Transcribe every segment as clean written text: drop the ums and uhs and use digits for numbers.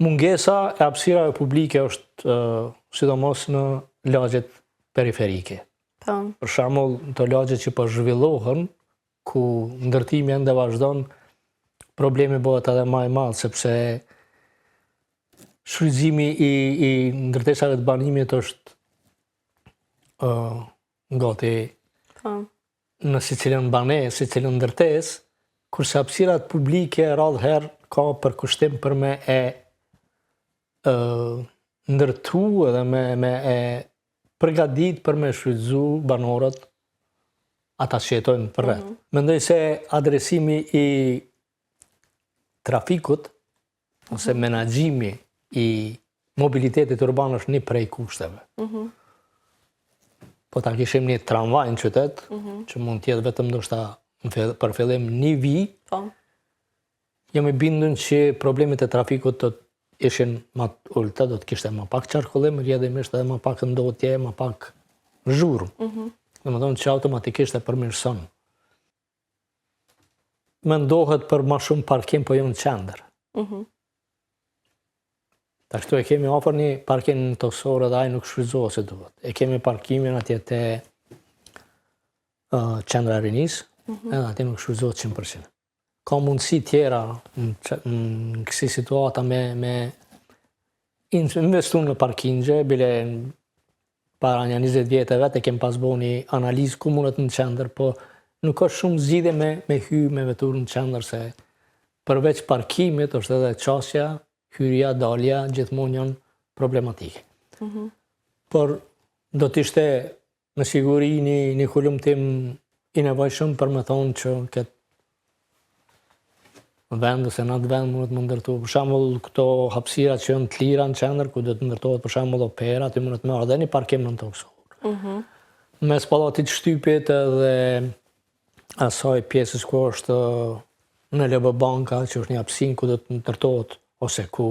Mungesa e hapësirave publike është sidomos në lagjet periferike. Për shembull, të lagjet që po zhvillohen, ku ndërtimi ende vazhdon, problemi bëhet edhe më i madh sepse shfrytëzimi i ndërtesave të banimit është gati në secilën banesë, secilën ndërtesë, kurse hapësirat publike radhë herë ka përkushtim për me e ndërtu edhe me e përgatit për me shfrytëzu banorët ata që jetojnë përreth. Mendoj se adresimi i trafikut ose menaxhimi i mobilitetit urban është një prej kushteve. Po ta kishim një tramvaj në qytet, që mund t'jetë vetëm ndoshta për fillim një vit, jam i bindur që problemet e trafikut të ishin më të ulta, do të kishte më pak qarkullim, rrjedhimisht edhe më pak ndotje, më pak zhurmë. Domethënë që automatikisht e përmirëson. Mendohet për më shumë parkim, po jo në qendër. Kështu e kemi afër një parkim në Tokësor dhe ai nuk shfrytëzohet si duhet. E kemi parkimin atje te qendra e rinisë, edhe atje nuk shfrytëzohet 100%. Ka mundësi tjera në kësi situata me investu në parkingje, bile para një 20 vjetë vetë e kem pas bo një analizë ku mundet në qendër, po nuk është shumë zgjidhje me hy me vetur në qendër, se përveç parkimit është edhe qasja, hyrja, dalja, gjithmonë janë problematike. Por do t'ishte në siguri një hulumtim i nevojshëm për me thonë që këtë vend ose në atë vend mundet më ndërtu. Për shembull, këto hapësirat që janë të lira në qendër, ku do të ndërtohet për shembull opera, aty mundet me ardhe një parkim në Tokësor. Mes pallatit Shtypit edhe asaj pjesës ku është në LB Banka, që është një hapësinë ku do të ndërtohet, ose ku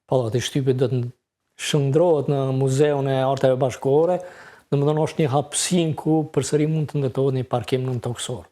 pallati Shtypit do të shndrohet në Muzeun e Arteve Bashkëkohore, domethënë është një hapësinë ku përsëri mund të ndërtohet një parkim në Tokësor.